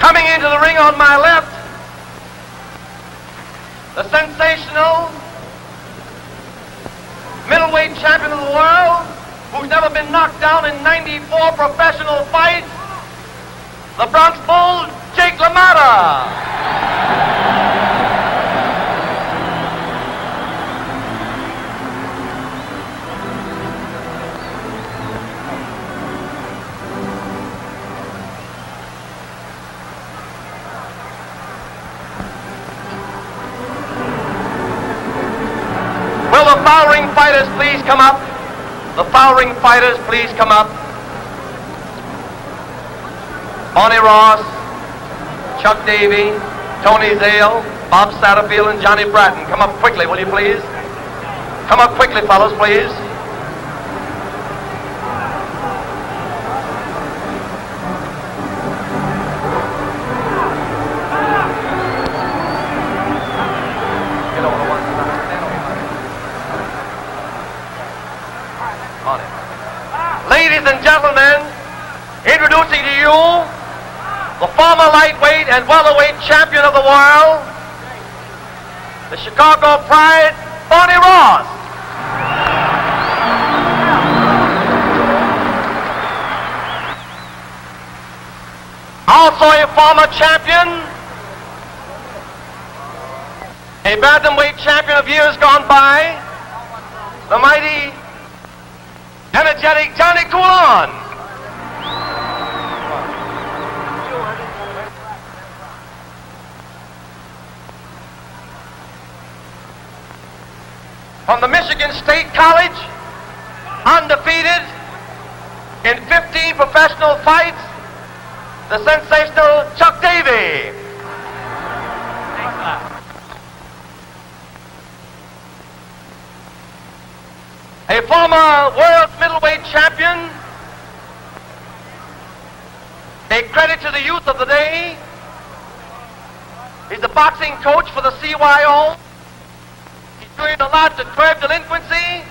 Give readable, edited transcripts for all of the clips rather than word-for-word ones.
Coming into the ring on my left, the sensational middleweight champion of the world, who's never been knocked down in 94 professional fights, the Bronx Bull, Jake LaMotta. Will the foul ring fighters please come up? The foul ring fighters please come up. Bonnie Ross, Chuck Davey, Tony Zale, Bob Satterfield, and Johnny Bratton. Come up quickly, will you please? Come up quickly, fellas, please. Ladies and gentlemen, introducing to you the former lightweight and welterweight champion of the world, the Chicago Pride, Bonnie Ross. Also a former champion, a bantamweight champion of years gone by, the mighty, energetic Johnny Coulon. From the Michigan State College, undefeated in 15 professional fights, the sensational Chuck Davey. A former world middleweight champion, a credit to the youth of the day. He's the boxing coach for the CYO. He's doing a lot to curb delinquency.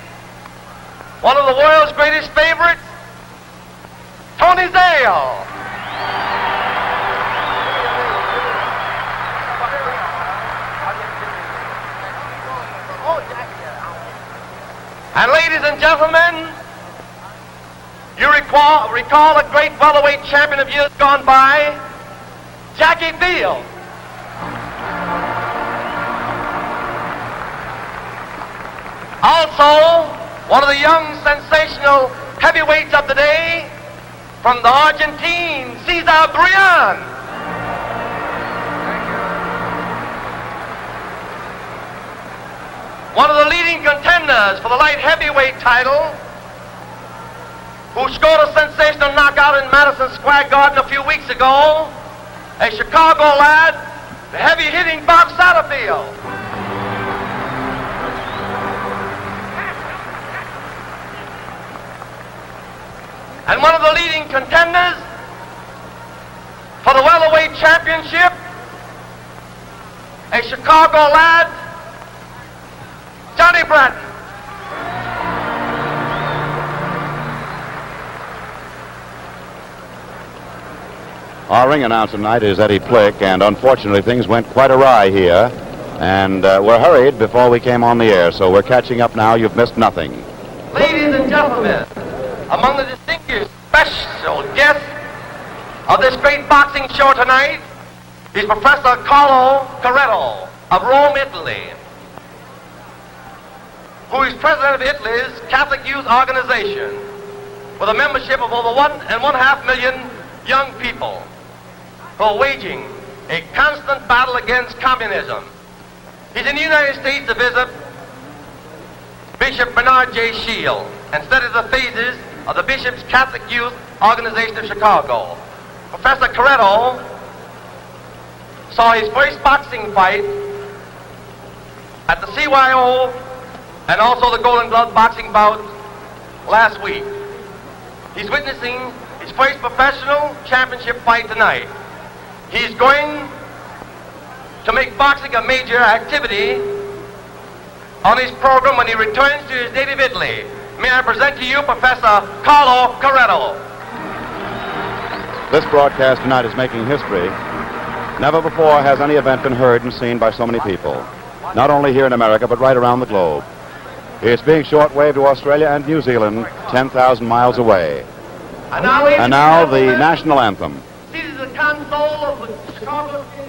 One of the world's greatest favorites, Tony Zale. And ladies and gentlemen, you recall a great welterweight champion of years gone by, Jackie Field. Also, one of the young sensational heavyweights of the day, from the Argentine, Cesar Brian. One of the leading contenders for the light heavyweight title, who scored a sensational knockout in Madison Square Garden a few weeks ago, a Chicago lad, the heavy-hitting Bob Satterfield. And one of the leading contenders for the welterweight championship, a Chicago lad, Johnny Bratton. Our ring announcer tonight is Eddie Plick, and unfortunately things went quite awry here, and we're hurried before we came on the air, so we're catching up now. You've missed nothing. Ladies and gentlemen, among the distinguished special guests of this great boxing show tonight is Professor Carlo Corretto of Rome, Italy, who is president of Italy's Catholic Youth Organization, with a membership of over 1.5 million young people who are waging a constant battle against communism. He's in the United States to visit Bishop Bernard J. Shield and study the phases of the Bishop's Catholic Youth Organization of Chicago. Professor Corretto saw his first boxing fight at the CYO and also the Golden Glove boxing bout last week. He's witnessing his first professional championship fight tonight. He's going to make boxing a major activity on his program when he returns to his native Italy. May I present to you Professor Carlo Corretto. This broadcast tonight is making history Never before has any event been heard and seen by so many people, not only here in America, but right around the globe. It's being shortwave to Australia and New Zealand, 10,000 miles away. And now the national anthem. This is the console of the Chicago Stadium.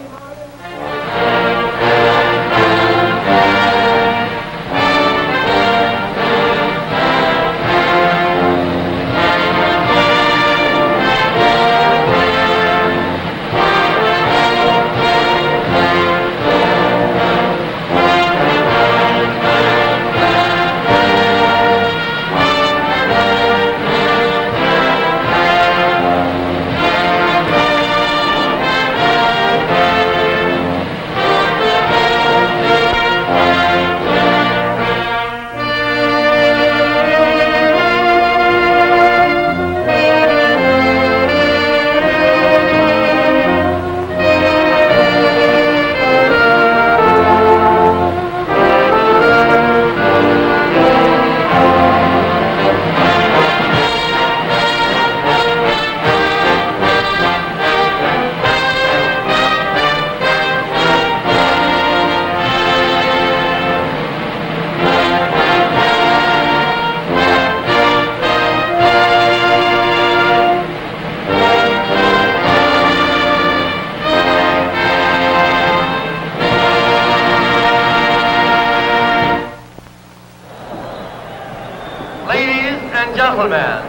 Gentlemen,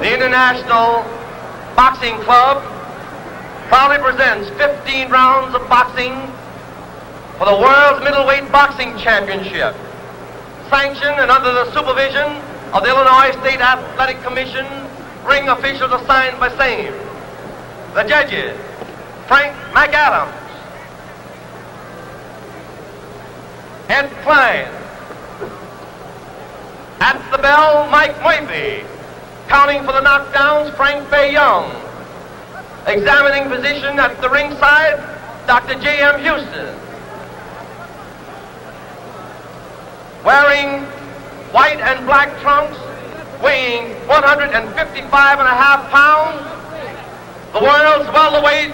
the International Boxing Club proudly presents 15 rounds of boxing for the World's Middleweight Boxing Championship, sanctioned and under the supervision of the Illinois State Athletic Commission, ring officials assigned by same. The judges, Frank McAdams, Ed Klein. At the bell, Mike Murphy. Counting for the knockdowns, Frank Fay Young. Examining physician at the ringside, Dr. J.M. Houston. Wearing white and black trunks, weighing 155.5 pounds, the world's welterweight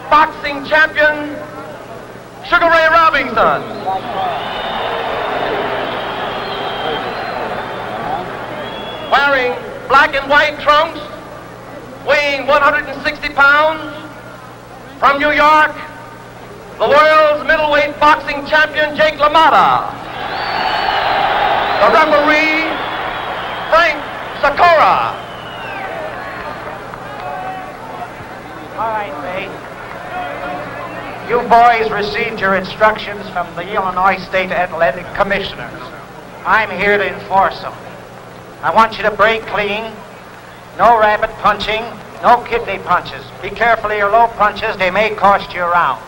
boxing champion, Sugar Ray Robinson. Wearing black and white trunks, weighing 160 pounds, from New York, the world's middleweight boxing champion, Jake LaMotta. The referee, Frank Sakura. All right, Ray. You boys received your instructions from the Illinois State Athletic Commissioners. I'm here to enforce them. I want you to break clean, no rabbit punching, no kidney punches. Be careful of your low punches, they may cost you a round.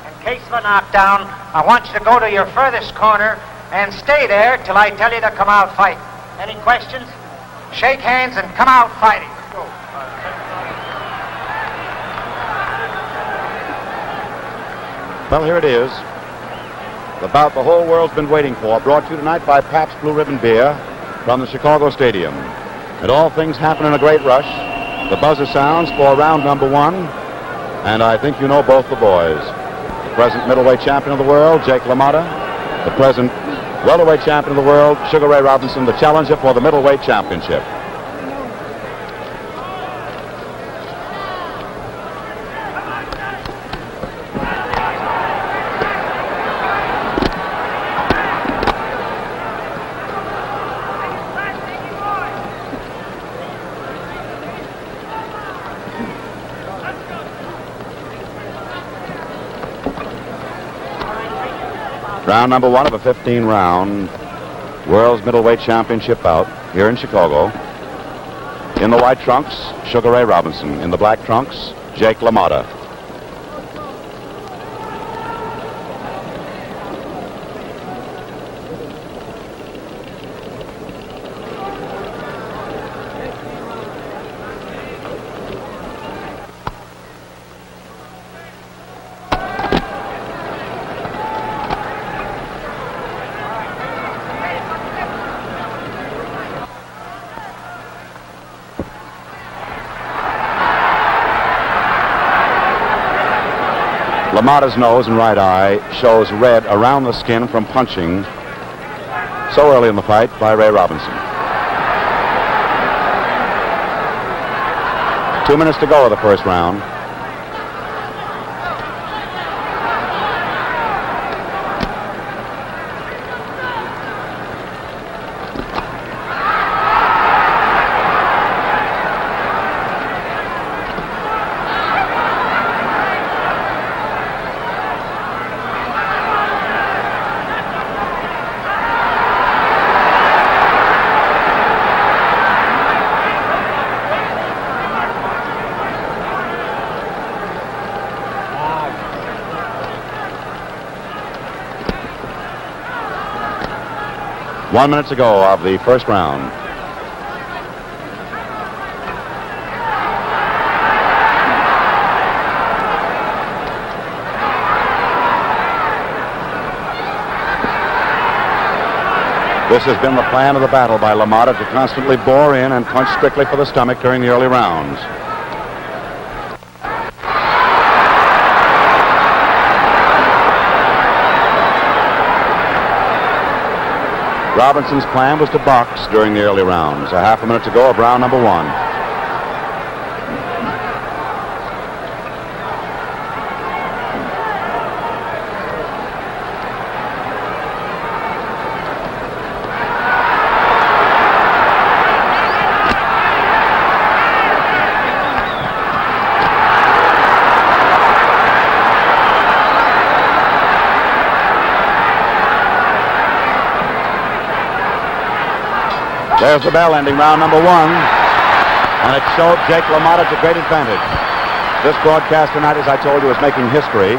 In case of a knockdown, I want you to go to your furthest corner and stay there till I tell you to come out fighting. Any questions? Shake hands and come out fighting. Go. Well, here it is. The bout the whole world's been waiting for, brought to you tonight by Pabst Blue Ribbon Beer from the Chicago Stadium. And all things happen in a great rush. The buzzer sounds for round number one, and I think you know both the boys. The present middleweight champion of the world, Jake LaMotta. The present welterweight champion of the world, Sugar Ray Robinson, the challenger for the middleweight championship. Round number one of a 15-round World's Middleweight Championship bout here in Chicago. In the white trunks, Sugar Ray Robinson. In the black trunks, Jake LaMotta. LaMotta's nose and right eye shows red around the skin from punching so early in the fight by Ray Robinson. 2 minutes to go of the first round. One minute to go of the first round. This has been the plan of the battle by LaMotta to constantly bore in and punch strictly for the stomach during the early rounds. Robinson's plan was to box during the early rounds. A half a minute to go of round number one. There's the bell ending round number one, and it showed Jake LaMotta to great advantage. This broadcast tonight, as I told you, is making history,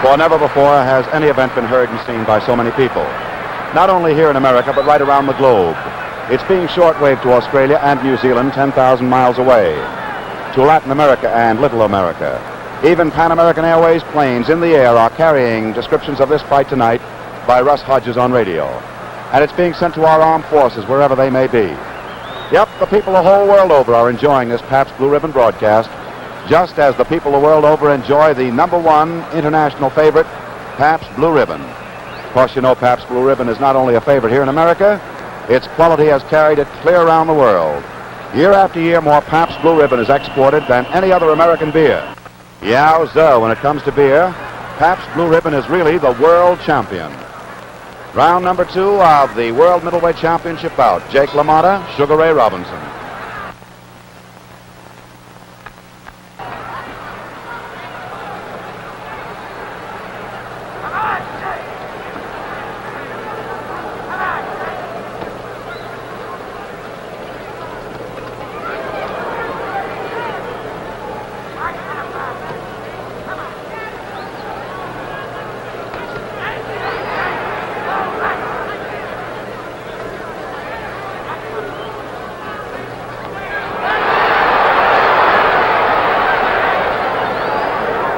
for never before has any event been heard and seen by so many people. Not only here in America, but right around the globe. It's being shortwave to Australia and New Zealand, 10,000 miles away, to Latin America and Little America. Even Pan American Airways planes in the air are carrying descriptions of this fight tonight by Russ Hodges on radio. And it's being sent to our armed forces wherever they may be. Yep, the people the whole world over are enjoying this Pabst Blue Ribbon broadcast, just as the people the world over enjoy the number one international favorite, Pabst Blue Ribbon. Of course, you know Pabst Blue Ribbon is not only a favorite here in America, its quality has carried it clear around the world. Year after year, more Pabst Blue Ribbon is exported than any other American beer. Yowza, when it comes to beer, Pabst Blue Ribbon is really the world champion. Round number two of the World Middleweight Championship bout. Jake LaMotta, Sugar Ray Robinson.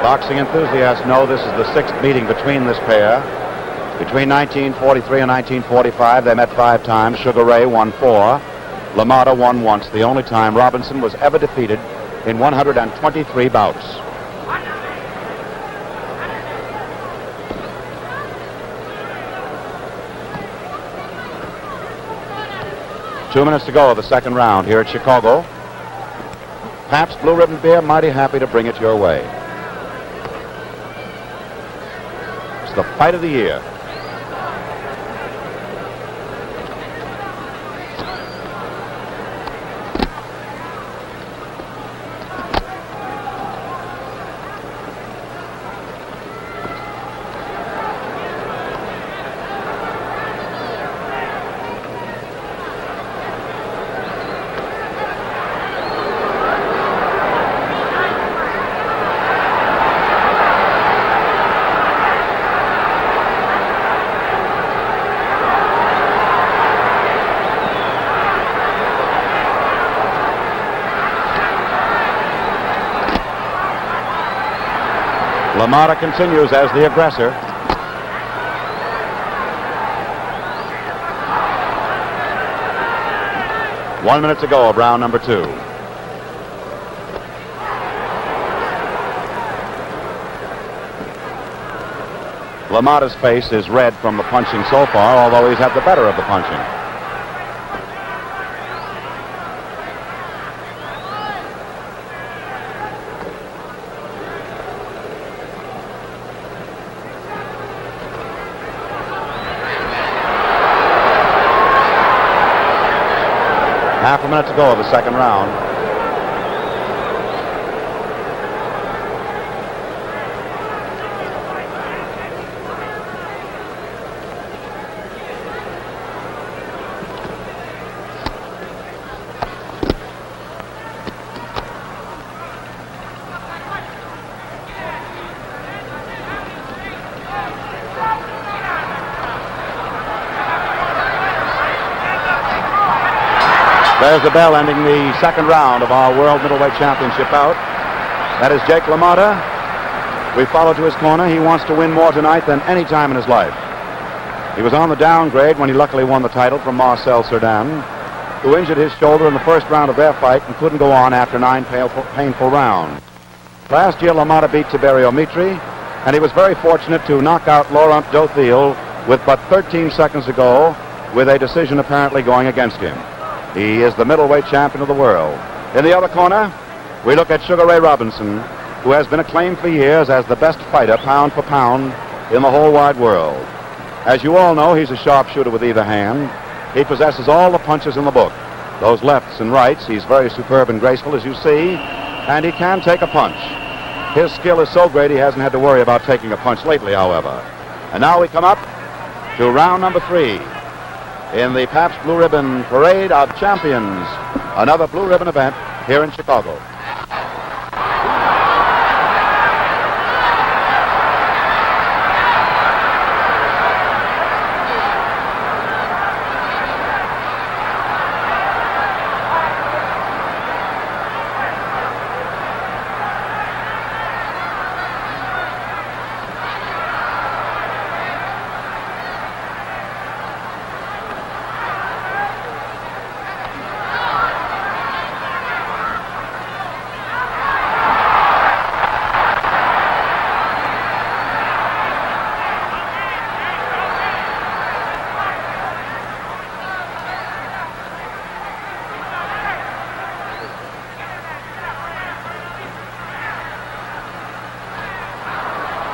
Boxing enthusiasts know this is the sixth meeting between this pair. Between 1943 and 1945, they met 5 times. Sugar Ray won 4. LaMotta won once, the only time Robinson was ever defeated in 123 bouts. Two minutes to go of the second round here at Chicago. Pabst Blue Ribbon Beer, mighty happy to bring it your way. It's the fight of the year. LaMotta continues as the aggressor. One minute to go of round number two. LaMotta's face is red from the punching so far, although he's had the better of the punching. Half a minute to go of the second round. There's the bell ending the second round of our World Middleweight Championship bout. That is Jake LaMotta. We follow to his corner. He wants to win more tonight than any time in his life. He was on the downgrade when he luckily won the title from Marcel Cerdan, who injured his shoulder in the first round of their fight and couldn't go on after 9 painful rounds. Last year, LaMotta beat Tiberio Mitri, and he was very fortunate to knock out Laurent Dothiel with but 13 seconds to go, with a decision apparently going against him. He is the middleweight champion of the world. In the other corner, we look at Sugar Ray Robinson, who has been acclaimed for years as the best fighter, pound for pound, in the whole wide world. As you all know, he's a sharpshooter with either hand. He possesses all the punches in the book. Those lefts and rights, he's very superb and graceful, as you see, and he can take a punch. His skill is so great he hasn't had to worry about taking a punch lately, however. And now we come up to round number 3. In the Pabst Blue Ribbon Parade of Champions, another Blue Ribbon event here in Chicago.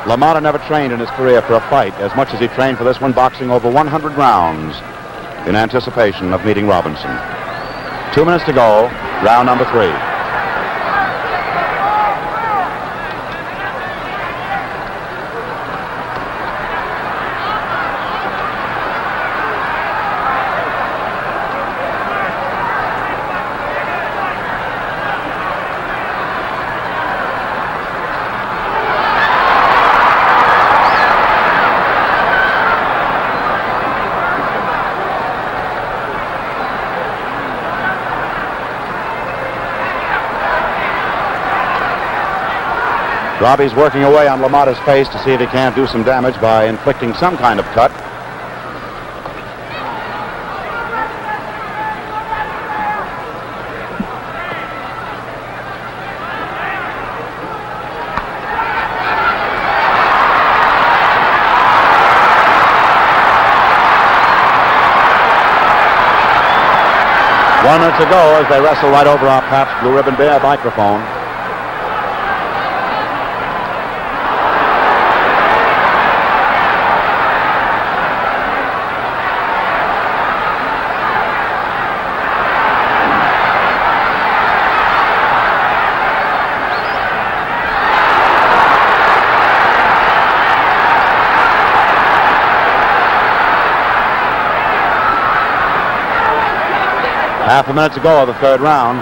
LaMotta never trained in his career for a fight as much as he trained for this one, boxing over 100 rounds in anticipation of meeting Robinson. 2 minutes to go, round number 3. Robbie's working away on LaMotta's face to see if he can't do some damage by inflicting some kind of cut. One minute to go as they wrestle right over our Pabst Blue Ribbon Bear microphone. Half a minute to go of the third round.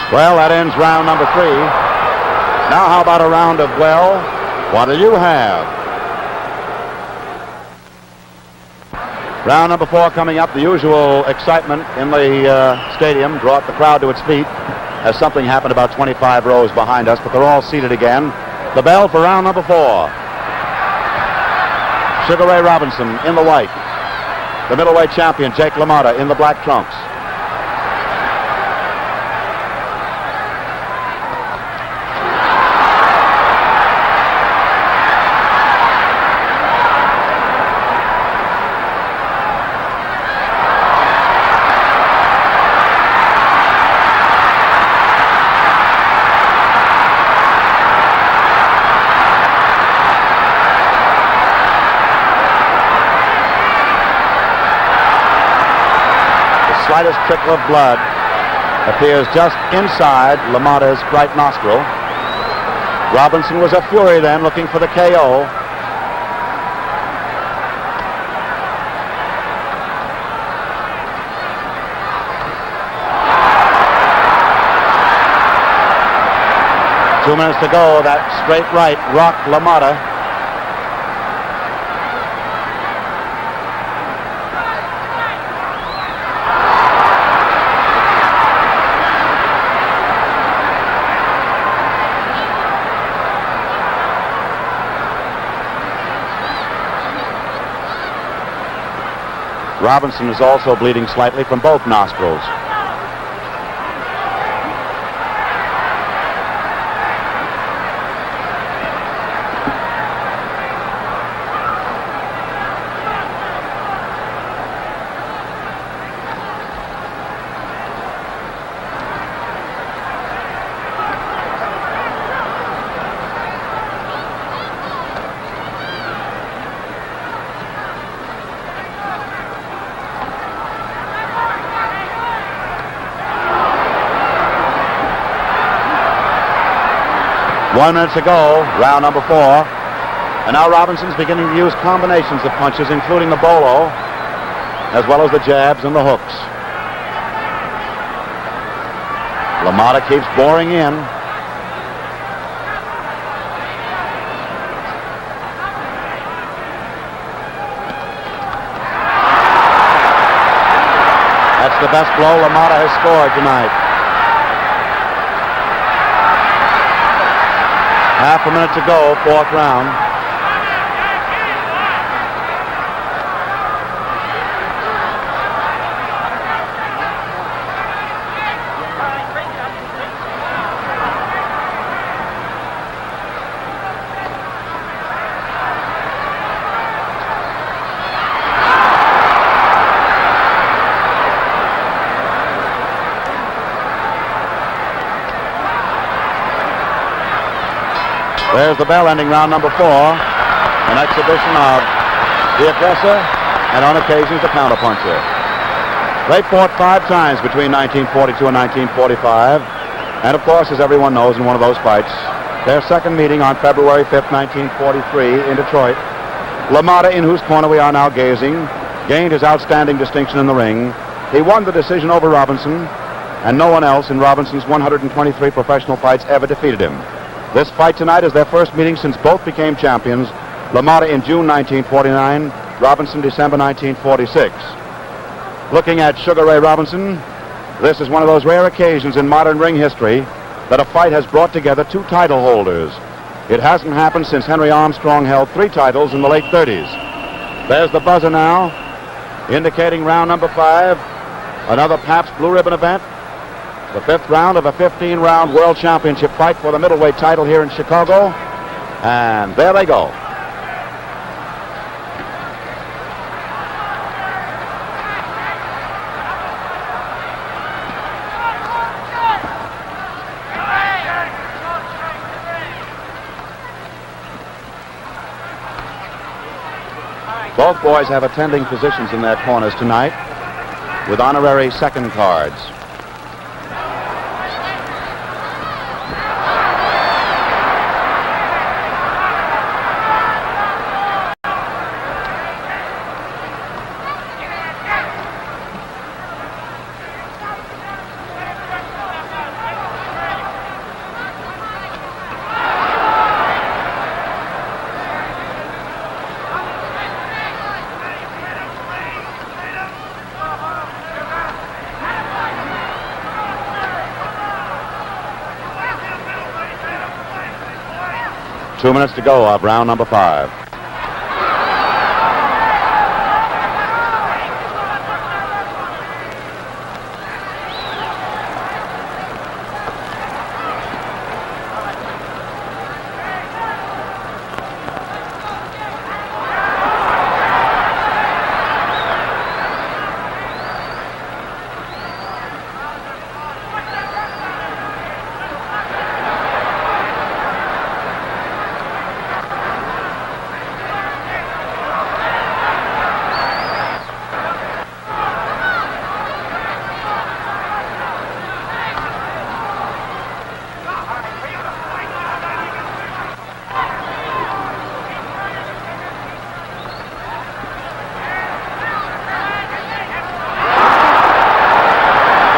Well, that ends round number 3. Now how about a round of, well, what do you have? Round number 4 coming up. The usual excitement in the stadium brought the crowd to its feet as something happened about 25 rows behind us, but they're all seated again. The bell for round number 4. Sugar Ray Robinson in the white. The middleweight champion, Jake LaMotta, in the black trunks. Slightest trickle of blood appears just inside LaMotta's right nostril. Robinson was a fury then, looking for the KO. Two minutes to go. That straight right rocked LaMotta. Robinson is also bleeding slightly from both nostrils. One minute to go, round number 4. And now Robinson's beginning to use combinations of punches, including the bolo, as well as the jabs and the hooks. LaMotta keeps boring in. That's the best blow LaMotta has scored tonight. Half a minute to go, 4th round. There's the bell ending round number 4. An exhibition of the aggressor and on occasions the counterpuncher. They fought 5 times between 1942 and 1945. And of course, as everyone knows, in one of those fights, their second meeting on February 5th, 1943 in Detroit, LaMotta, in whose corner we are now gazing, gained his outstanding distinction in the ring. He won the decision over Robinson, and no one else in Robinson's 123 professional fights ever defeated him. This fight tonight is their first meeting since both became champions. LaMotta in June 1949, Robinson December 1946. Looking at Sugar Ray Robinson, this is one of those rare occasions in modern ring history that a fight has brought together 2 title holders. It hasn't happened since Henry Armstrong held 3 titles in the late 30s. There's the buzzer now, indicating round number 5, another Pabst Blue Ribbon event. The 5th round of a 15-round world championship fight for the middleweight title here in Chicago. And there they go. Both boys have attending positions in their corners tonight with honorary second cards. 2 minutes to go of round number 5.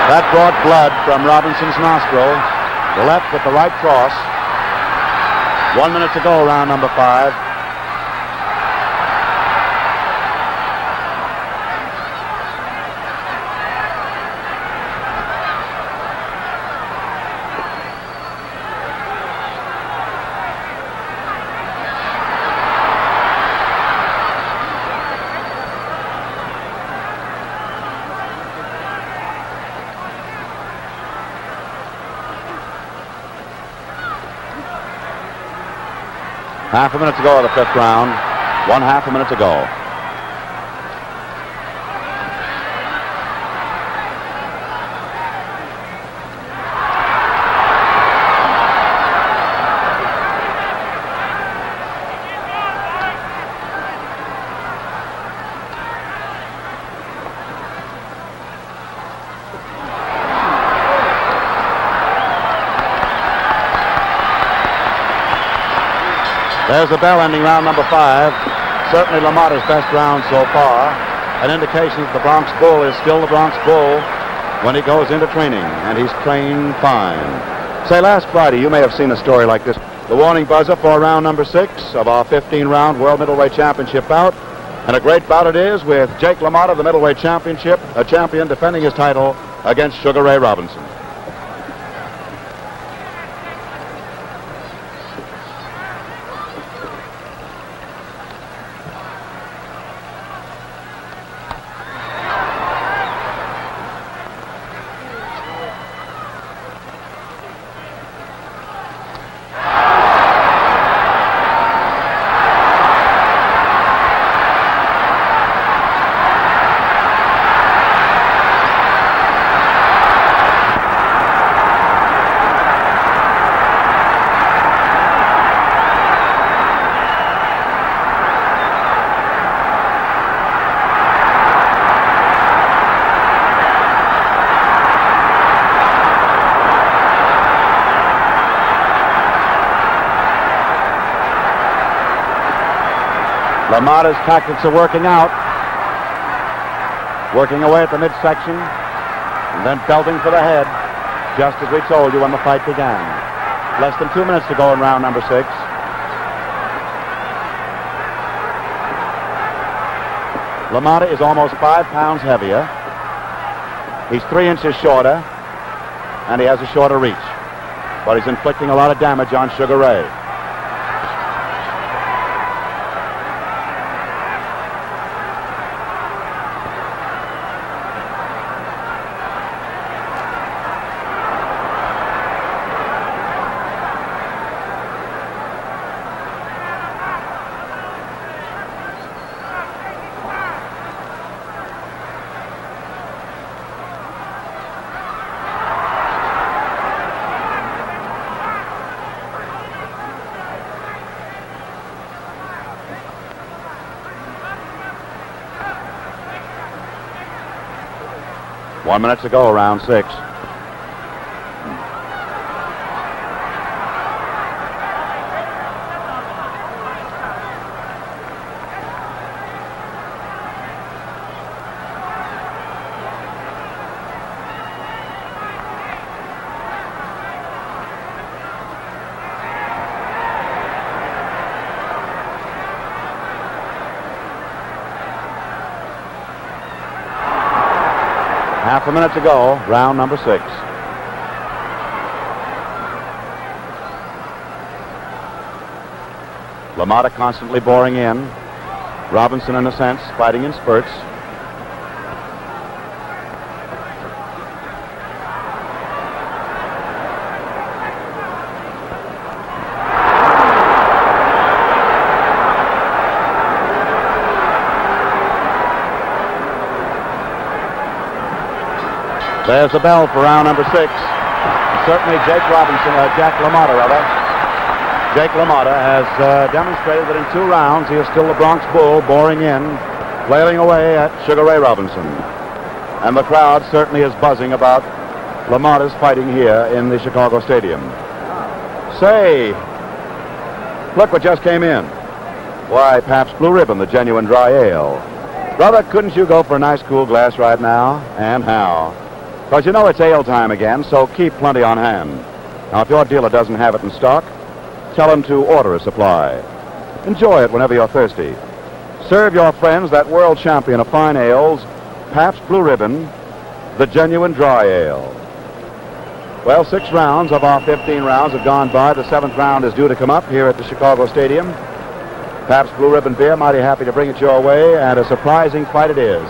That brought blood from Robinson's nostril. The left with the right cross. 1 minute to go, round number 5. Half a minute to go of the 5th round. 1/2 a minute to go. There's the bell ending round number 5. Certainly LaMotta's best round so far. An indication that the Bronx Bull is still the Bronx Bull when he goes into training, and he's trained fine. Say, last Friday, you may have seen a story like this. The warning buzzer for round number 6 of our 15-round World Middleweight Championship bout. And a great bout it is with Jake LaMotta, the Middleweight Championship, a champion defending his title against Sugar Ray Robinson. LaMotta's tactics are working out. Working away at the midsection and then belting for the head, just as we told you when the fight began. Less than 2 minutes to go in round number 6. LaMotta is almost 5 pounds heavier. He's 3 inches shorter, and he has a shorter reach. But he's inflicting a lot of damage on Sugar Ray. One minute to go, round 6. Half a minute to go, round number 6. LaMotta constantly boring in. Robinson, in a sense, fighting in spurts. There's the bell for round number 6. Certainly Jack LaMotta, Jake LaMotta has demonstrated that in 2 rounds he is still the Bronx Bull, boring in, flailing away at Sugar Ray Robinson. And the crowd certainly is buzzing about LaMotta's fighting here in the Chicago Stadium. Say, look what just came in. Why, Pabst Blue Ribbon, the genuine dry ale. Brother, couldn't you go for a nice cool glass right now? And how? Because you know it's ale time again, so keep plenty on hand. Now, if your dealer doesn't have it in stock, tell him to order a supply. Enjoy it whenever you're thirsty. Serve your friends that world champion of fine ales, Pabst Blue Ribbon, the genuine dry ale. Well, 6 rounds of our 15 rounds have gone by. The 7th round is due to come up here at the Chicago Stadium. Pabst Blue Ribbon beer, mighty happy to bring it your way, and a surprising fight it is,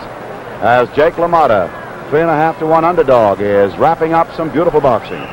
as Jake LaMotta, 3.5 to 1 underdog, is wrapping up some beautiful boxing.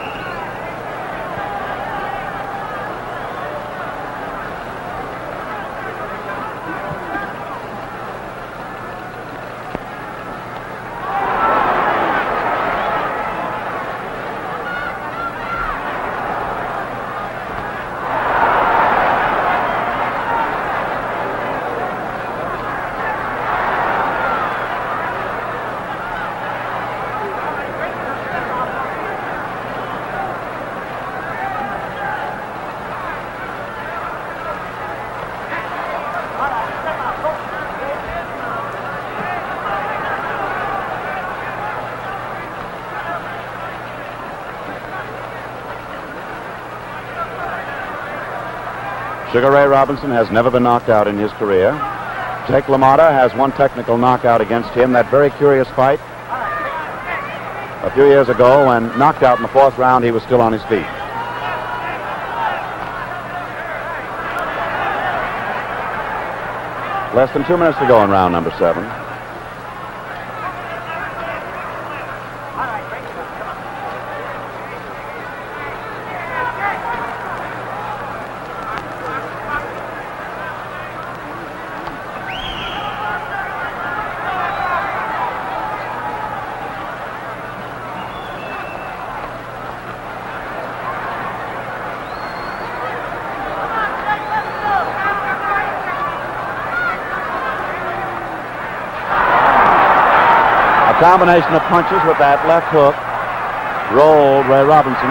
Sugar Ray Robinson has never been knocked out in his career. Jake LaMotta has 1 technical knockout against him, that very curious fight a few years ago when knocked out in the 4th round, he was still on his feet. Less than 2 minutes to go in round number 7. Combination of punches with that left hook rolled Ray Robinson.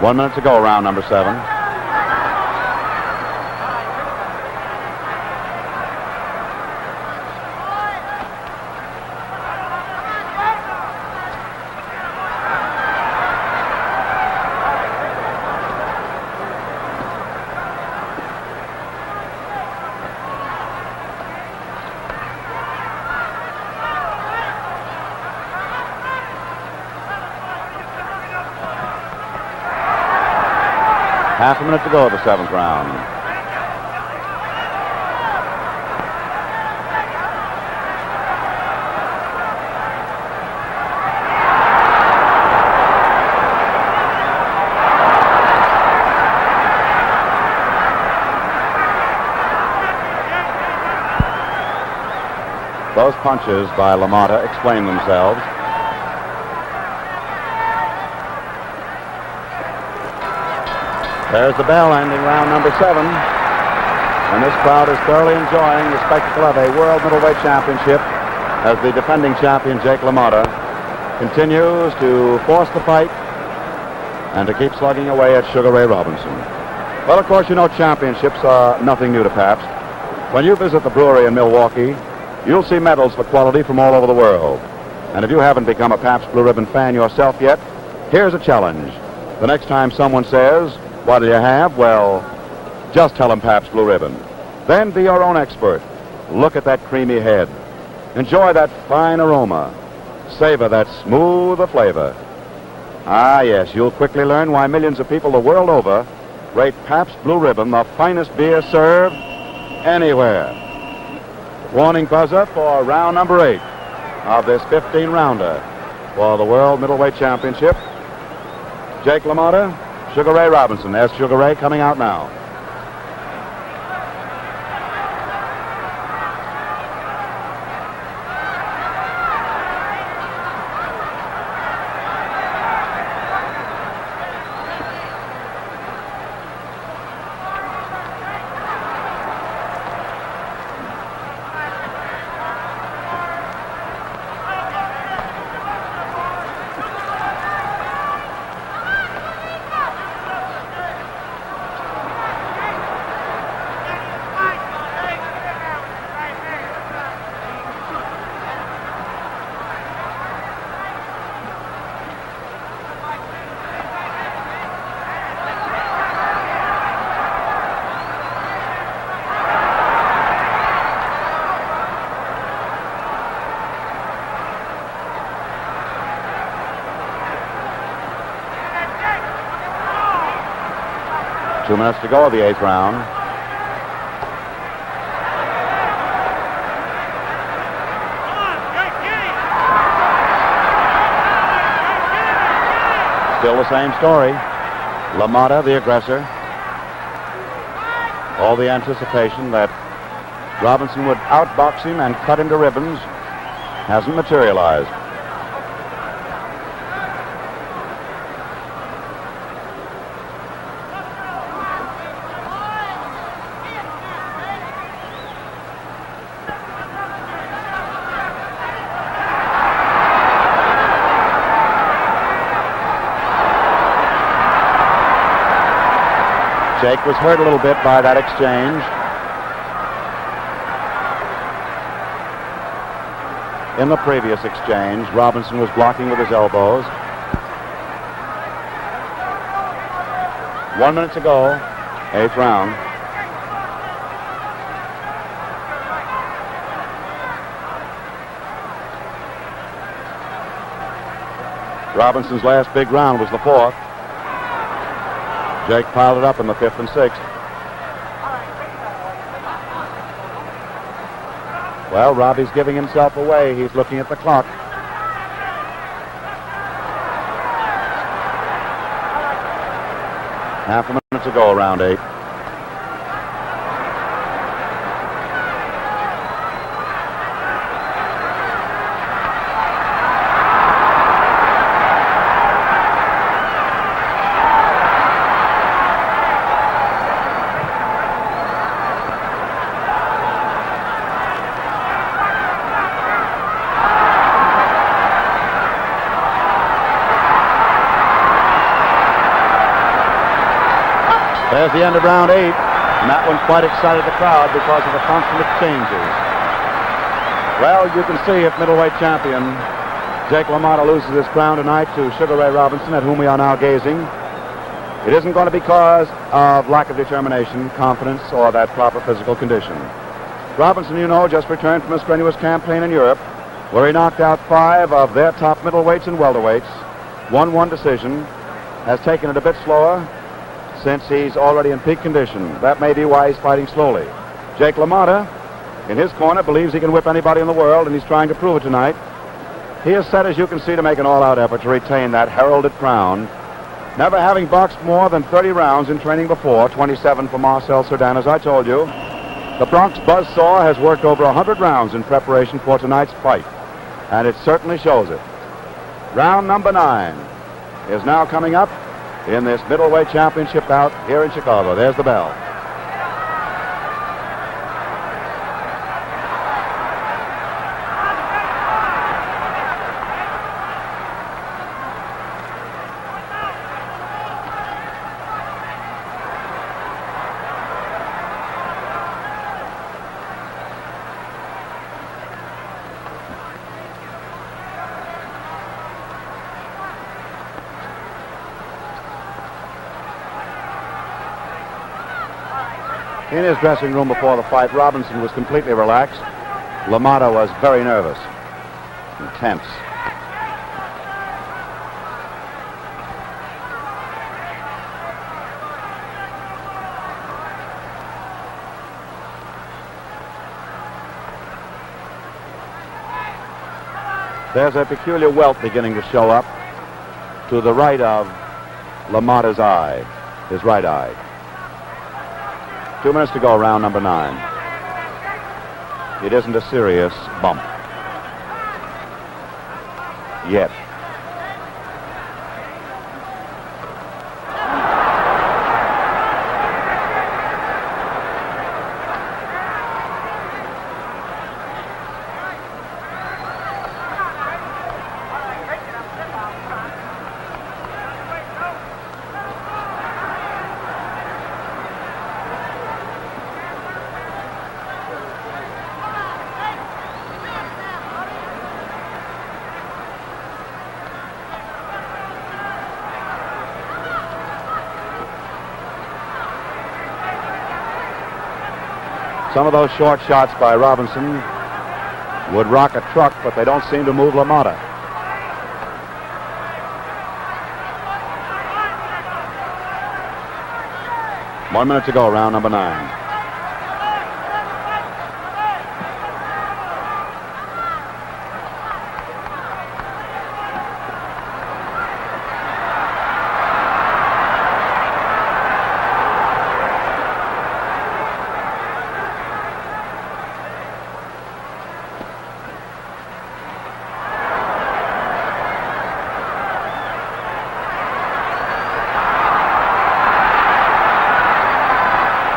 One minute to go, round number 7. Half a minute to go of the 7th round. Those punches by LaMotta explain themselves. There's the bell ending round number 7. And this crowd is thoroughly enjoying the spectacle of a World Middleweight Championship as the defending champion, Jake LaMotta, continues to force the fight and to keep slugging away at Sugar Ray Robinson. Well, of course, you know championships are nothing new to Pabst. When you visit the brewery in Milwaukee, you'll see medals for quality from all over the world. And if you haven't become a Pabst Blue Ribbon fan yourself yet, here's a challenge. The next time someone says, "What do you have?" well, just tell them Pabst Blue Ribbon. Then be your own expert. Look at that creamy head. Enjoy that fine aroma. Savor that smooth a flavor. Ah, yes, you'll quickly learn why millions of people the world over rate Pabst Blue Ribbon the finest beer served anywhere. Warning buzzer for round number 8 of this 15-rounder for the World Middleweight Championship. Jake LaMotta, Sugar Ray Robinson. There's Sugar Ray coming out now. Two minutes to go of the 8th round. Still the same story. LaMotta, the aggressor. All the anticipation that Robinson would outbox him and cut him to ribbons hasn't materialized. Jake was hurt a little bit by that exchange. In the previous exchange, Robinson was blocking with his elbows. 1 minute to go, 8th round. Robinson's last big round was the 4th. Jake piled it up in the 5th and 6th. Well, Robbie's giving himself away. He's looking at the clock. Half a minute to go, round 8. There's the end of round 8, and that one quite excited the crowd because of the constant exchanges. Well, you can see if middleweight champion Jake LaMotta loses his crown tonight to Sugar Ray Robinson, at whom we are now gazing, it isn't going to be because of lack of determination, confidence, or that proper physical condition. Robinson, you know, just returned from a strenuous campaign in Europe, where he knocked out 5 of their top middleweights and welterweights, won 1 decision, has taken it a bit slower, since he's already in peak condition. That may be why he's fighting slowly. Jake LaMotta, in his corner, believes he can whip anybody in the world, and he's trying to prove it tonight. He is set, as you can see, to make an all-out effort to retain that heralded crown, never having boxed more than 30 rounds in training before, 27 for Marcel Cerdan, as I told you. The Bronx Buzzsaw has worked over 100 rounds in preparation for tonight's fight, and it certainly shows it. Round number 9 is now coming up in this middleweight championship bout here in Chicago. There's the bell. In his dressing room before the fight, Robinson was completely relaxed. LaMotta was very nervous, intense. There's a peculiar welt beginning to show up to the right of LaMotta's eye, his right eye. 2 minutes to go, round number 9. It isn't a serious bump yet. Some of those short shots by Robinson would rock a truck, but they don't seem to move LaMotta. One minute to go, round number 9.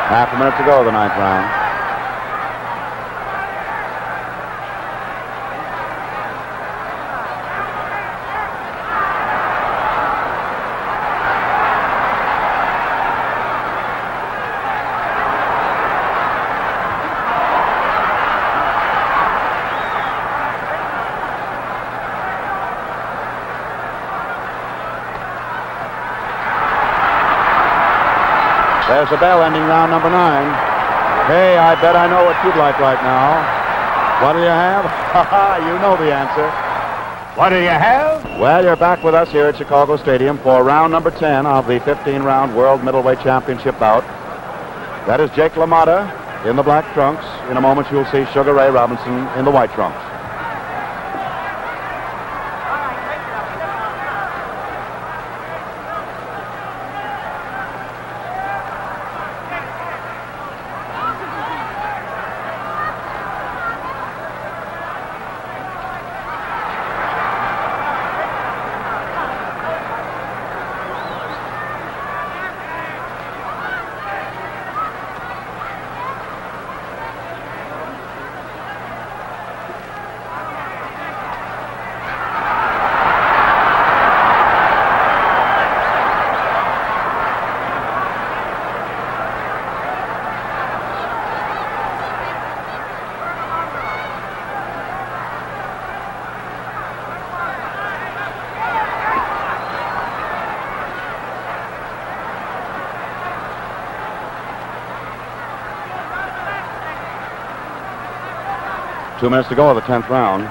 Half a minute to go, the 9th round. There's the bell ending round number 9. Hey, I bet I know what you'd like right now. What do you have? You know the answer. What do you have? Well, you're back with us here at Chicago Stadium for round number 10 of the 15-round World Middleweight Championship bout. That is Jake LaMotta in the black trunks. In a moment, you'll see Sugar Ray Robinson in the white trunks. Two minutes to go of the 10th round.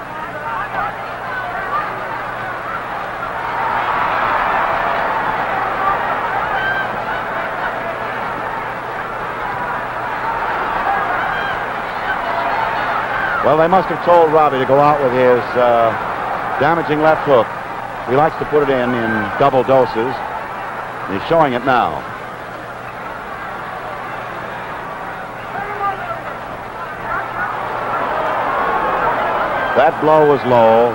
Well, they must have told Robbie to go out with his damaging left hook. He likes to put it in double doses. He's showing it now. That blow was low,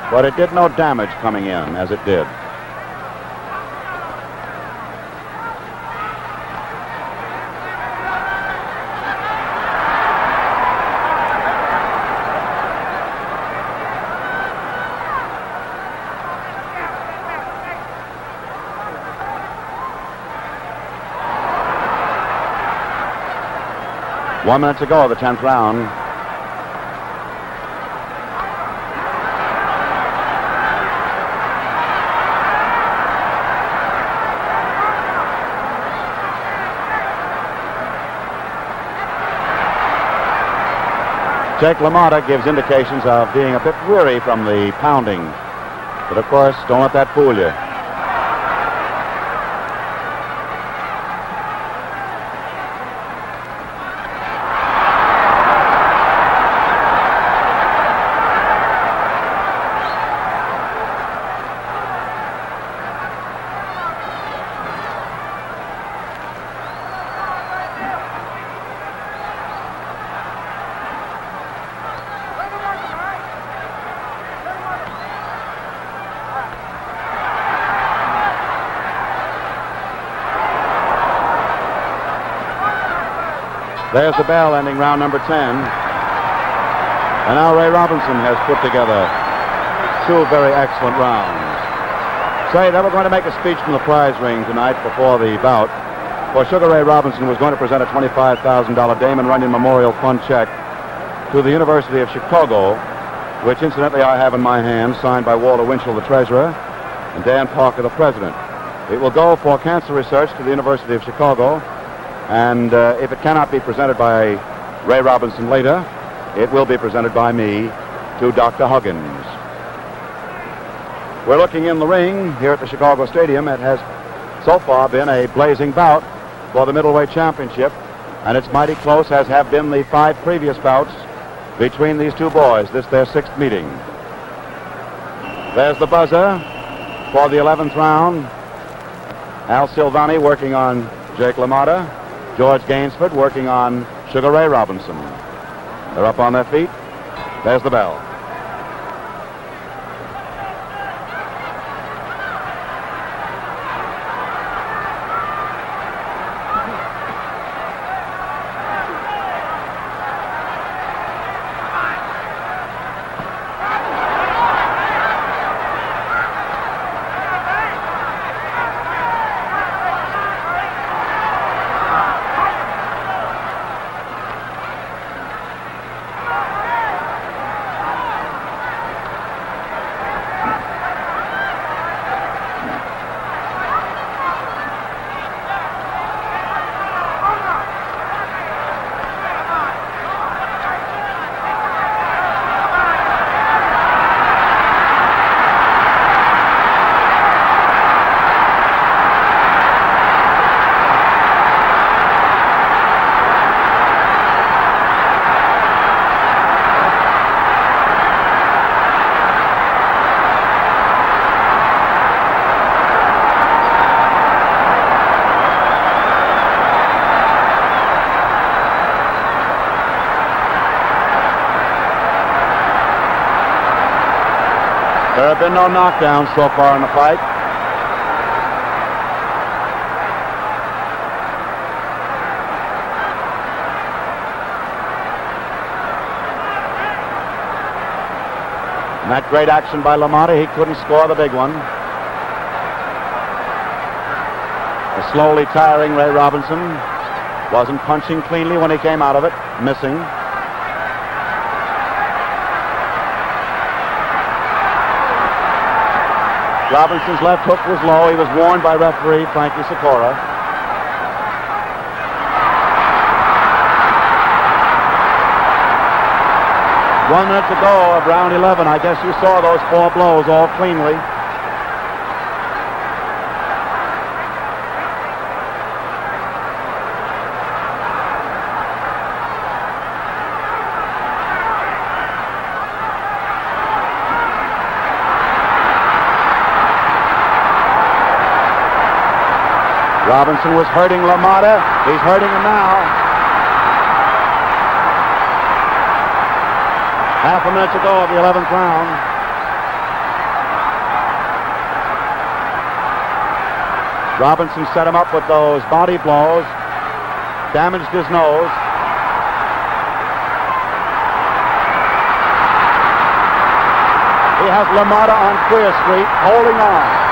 but it did no damage coming in as it did. One minute to go of the 10th round. Jake LaMotta gives indications of being a bit weary from the pounding. But, of course, don't let that fool you. There's the bell ending round number 10. And now Ray Robinson has put together 2 very excellent rounds. Say, they were going to make a speech from the prize ring tonight before the bout. For Sugar Ray Robinson was going to present a $25,000 Damon Runyon Memorial Fund check to the University of Chicago, which incidentally I have in my hands, signed by Walter Winchell, the treasurer, and Dan Parker, the president. It will go for cancer research to the University of Chicago. And if it cannot be presented by Ray Robinson later, it will be presented by me to Dr. Huggins. We're looking in the ring here at the Chicago Stadium. It has so far been a blazing bout for the middleweight championship, and it's mighty close, as have been the 5 previous bouts between these 2 boys. This their 6th meeting. There's the buzzer for the 11th round. Al Silvani working on Jake LaMotta. George Gainsford working on Sugar Ray Robinson. They're up on their feet. There's the bell. There have been no knockdowns so far in the fight. And that great action by LaMotta, he couldn't score the big one. The slowly tiring Ray Robinson wasn't punching cleanly when he came out of it, missing. Robinson's left hook was low. He was warned by referee Frankie Sikora. One minute to go of round 11. I guess you saw those 4 blows all cleanly. Robinson was hurting LaMotta. He's hurting him now. Half a minute to go of the 11th round. Robinson set him up with those body blows, damaged his nose. He has LaMotta on Queer Street, holding on.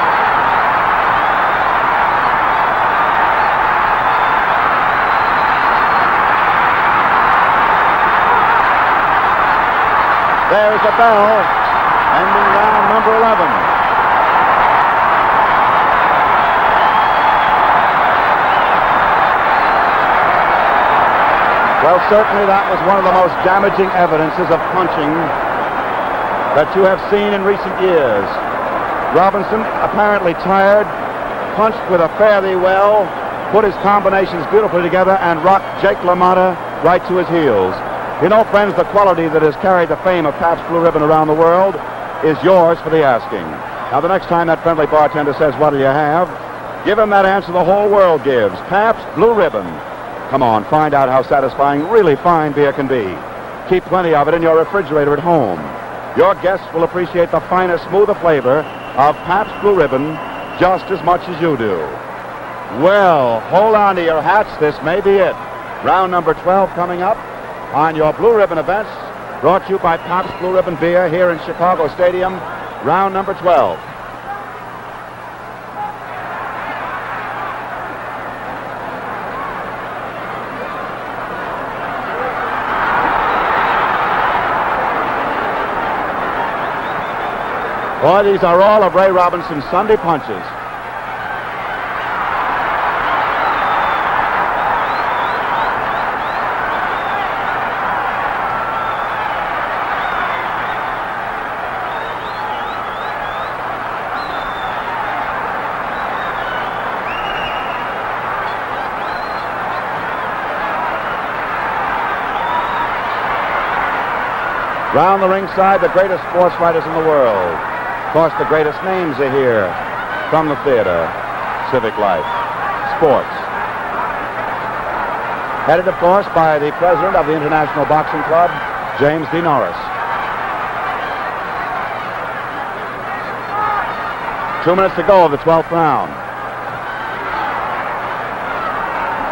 There's the bell, ending round number 11. Well, certainly that was one of the most damaging evidences of punching that you have seen in recent years. Robinson, apparently tired, punched with a fare thee well, put his combinations beautifully together, and rocked Jake LaMotta right to his heels. You know, friends, the quality that has carried the fame of Pabst Blue Ribbon around the world is yours for the asking. Now, the next time that friendly bartender says, "What'll you have?" give him that answer the whole world gives. Pabst Blue Ribbon. Come on, find out how satisfying really fine beer can be. Keep plenty of it in your refrigerator at home. Your guests will appreciate the finer, smoother flavor of Pabst Blue Ribbon just as much as you do. Well, hold on to your hats. This may be it. Round number 12 coming up on your Blue Ribbon events, brought to you by Pabst Blue Ribbon Beer here in Chicago Stadium. Round number 12. Boy, these are all of Ray Robinson's Sunday punches. Round the ringside, the greatest sports fighters in the world. Of course, the greatest names are here from the theater, civic life, sports. Headed, of course, by the president of the International Boxing Club, James D. Norris. 2 minutes to go of the 12th round.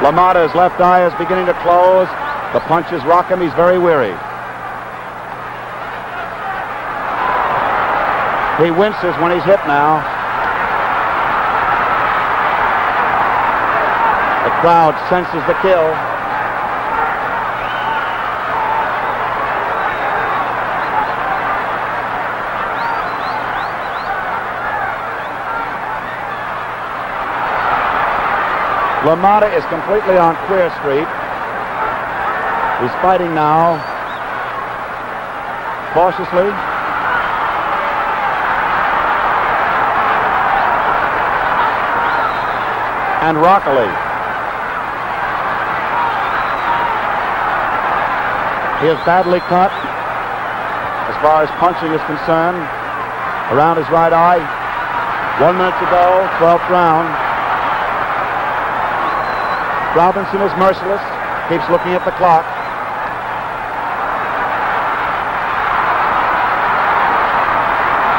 LaMotta's left eye is beginning to close. The punches rock him. He's very weary. He winces when he's hit now. The crowd senses the kill. LaMotta is completely on Queer Street. He's fighting now, cautiously. And rockily. He is badly cut as far as punching is concerned around his right eye. 1 minute to go, 12th round. Robinson is merciless, keeps looking at the clock.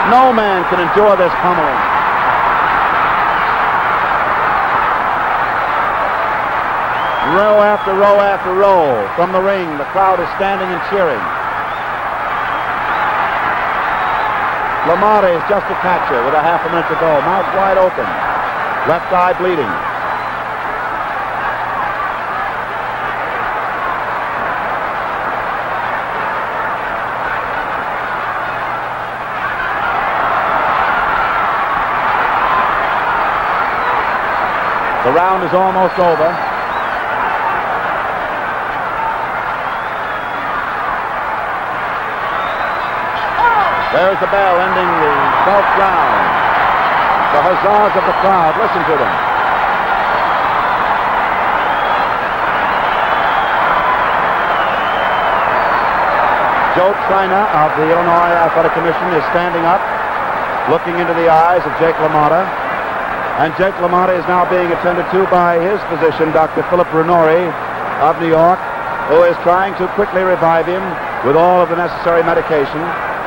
No man can endure this pummeling. Row after row after row from the ring. The crowd is standing and cheering. LaMotta is just a catcher with a half a minute to go. Mouth wide open. Left eye bleeding. The round is almost over. There's the bell ending the 12th round. The huzzas of the crowd. Listen to them. Joe Trina of the Illinois Athletic Commission is standing up, looking into the eyes of Jake LaMotta. And Jake LaMotta is now being attended to by his physician, Dr. Philip Renori of New York, who is trying to quickly revive him with all of the necessary medication.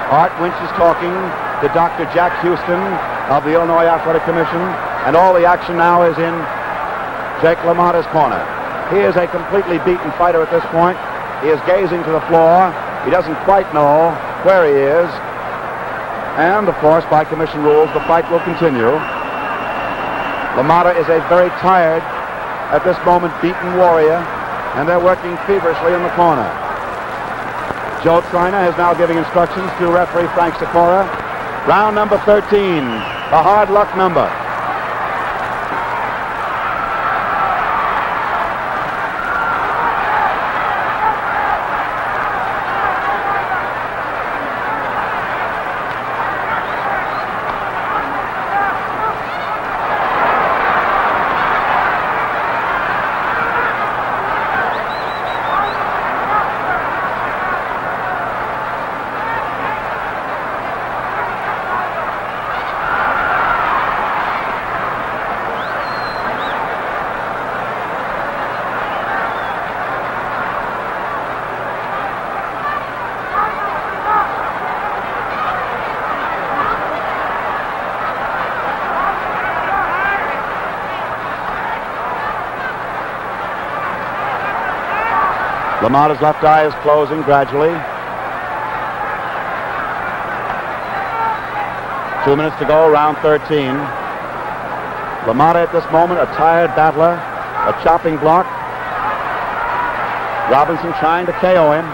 Art Winch is talking to Dr. Jack Houston of the Illinois Athletic Commission, and all the action now is in Jake LaMotta's corner. He is a completely beaten fighter at this point. He is gazing to the floor. He doesn't quite know where he is. And, of course, by commission rules, the fight will continue. LaMotta is a very tired, at this moment, beaten warrior, and they're working feverishly in the corner. Joe Trina is now giving instructions to referee Frank Sikora. Round number 13, the hard luck number. LaMotta's left eye is closing gradually. 2 minutes to go, round 13. LaMotta at this moment, a tired battler, a chopping block. Robinson trying to KO him.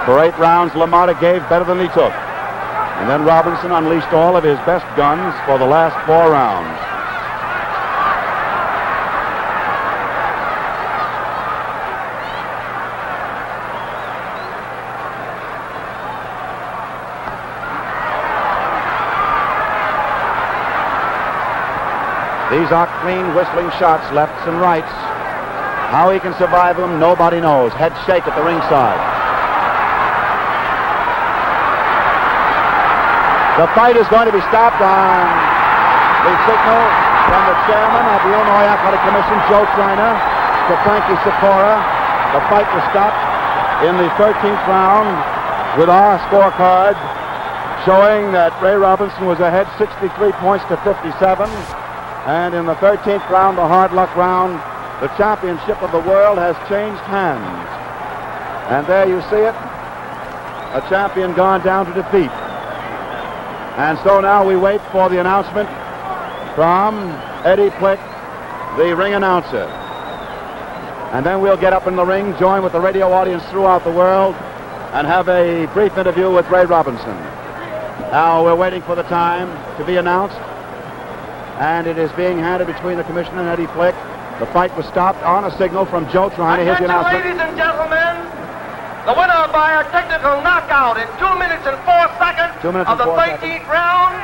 For 8 rounds, LaMotta gave better than he took. And then Robinson unleashed all of his best guns for the last 4 rounds. These are clean whistling shots, lefts and rights. How he can survive them, nobody knows. Head shake at the ringside. The fight is going to be stopped on the signal from the chairman of the Illinois Athletic Commission, Joe Triner, to Frankie Sikora. The fight was stopped in the 13th round with our scorecard showing that Ray Robinson was ahead 63 points to 57. And in the 13th round, the hard luck round, the championship of the world has changed hands. And there you see it, a champion gone down to defeat. And so now we wait for the announcement from Eddie Plick, the ring announcer. And then we'll get up in the ring, join with the radio audience throughout the world, and have a brief interview with Ray Robinson. Now we're waiting for the time to be announced, and it is being handed between the commissioner and Eddie Plick. The fight was stopped on a signal from Joe Triner. Here's the announcement. Ladies and gentlemen, the winner by a technical knockout in 2 minutes and 4 seconds of the 13th round,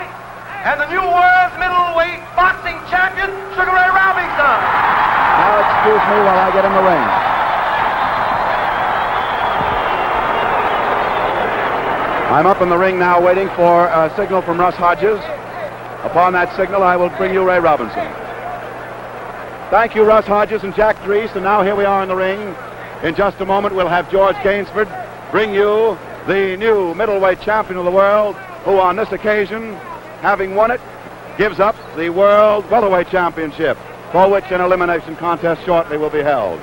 and the new world's middleweight boxing champion, Sugar Ray Robinson. Now excuse me while I get in the ring. I'm up in the ring now waiting for a signal from Russ Hodges. Upon that signal, I will bring you Ray Robinson. Thank you, Russ Hodges and Jack Dries. And now here we are in the ring. In just a moment, we'll have George Gainsford bring you the new middleweight champion of the world, who on this occasion, having won it, gives up the World Welterweight Championship, for which an elimination contest shortly will be held.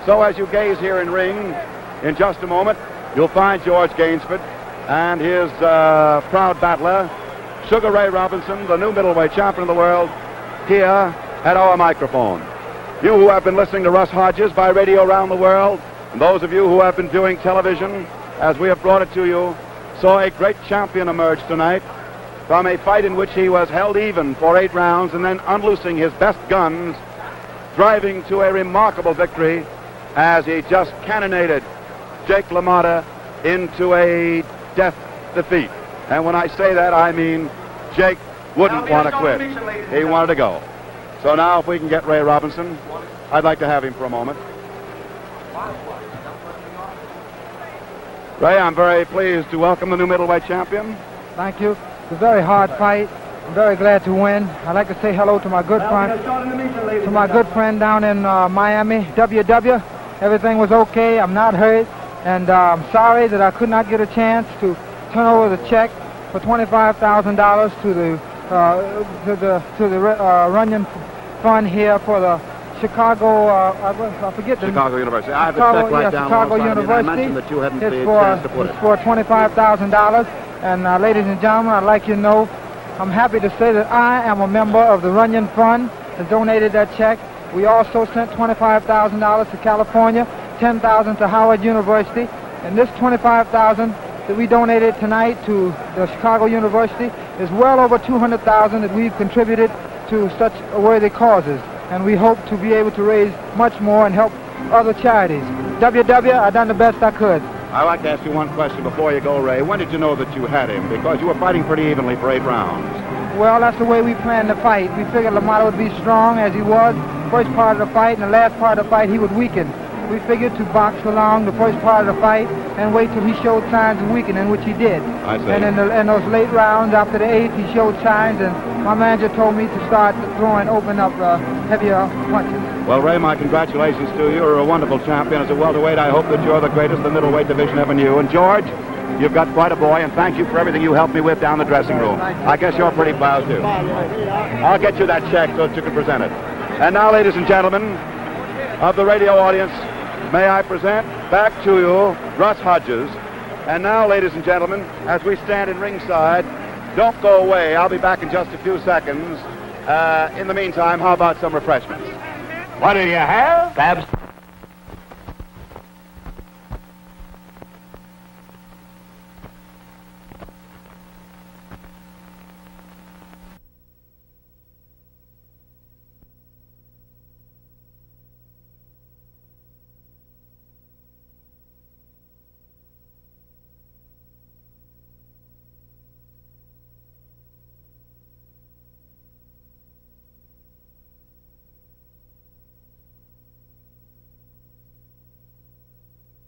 So as you gaze here in ring, in just a moment, you'll find George Gainsford and his proud battler, Sugar Ray Robinson, the new middleweight champion of the world, here at our microphone. You who have been listening to Russ Hodges by radio around the world, and those of you who have been viewing television as we have brought it to you, saw a great champion emerge tonight from a fight in which he was held even for 8 rounds and then unloosing his best guns, driving to a remarkable victory as he just cannonaded Jake LaMotta into a death defeat. And when I say that, I mean Jake wouldn't want to quit. He wanted to go. So now if we can get Ray Robinson, I'd like to have him for a moment. Ray, I'm very pleased to welcome the new middleweight champion. Thank you. It's a very hard fight. I'm very glad to win. I'd like to say hello to my good friend down in Miami, WW. Everything was okay. I'm not hurt, and I'm sorry that I could not get a chance to turn over the check for $25,000 to the Runyon Fund here for the Chicago. I forget the Chicago University. I have the check right down. Chicago University. I mentioned that you hadn't the chance to put it. It's for $25,000. And ladies and gentlemen, I'd like you to know, I'm happy to say that I am a member of the Runyon Fund that donated that check. We also sent $25,000 to California, $10,000 to Howard University, and this $25,000 that we donated tonight to the Chicago University is well over $200,000 that we've contributed to such worthy causes, and we hope to be able to raise much more and help other charities. WW, I've done the best I could. I'd like to ask you one question before you go, Ray. When did you know that you had him? Because you were fighting pretty evenly for 8 rounds. Well, that's the way we planned the fight. We figured LaMotta would be strong as he was. First part of the fight and the last part of the fight, he would weaken. we figured to box along the first part of the fight and wait till he showed signs of weakening, which he did. I see. And in those late rounds, after the 8th, he showed signs, and my manager told me to start throwing, open up heavier punches. Well, Ray, my congratulations to you. You're a wonderful champion. As a welterweight, I hope that you're the greatest the middleweight division ever knew. And George, you've got quite a boy, and thank you for everything you helped me with down the dressing room. I guess you're pretty proud, too. I'll get you that check so that you can present it. And now, ladies and gentlemen of the radio audience, may I present back to you Russ Hodges. And now, ladies and gentlemen, as we stand in ringside, don't go away. I'll be back in just a few seconds. In the meantime, how about some refreshments? What do you have?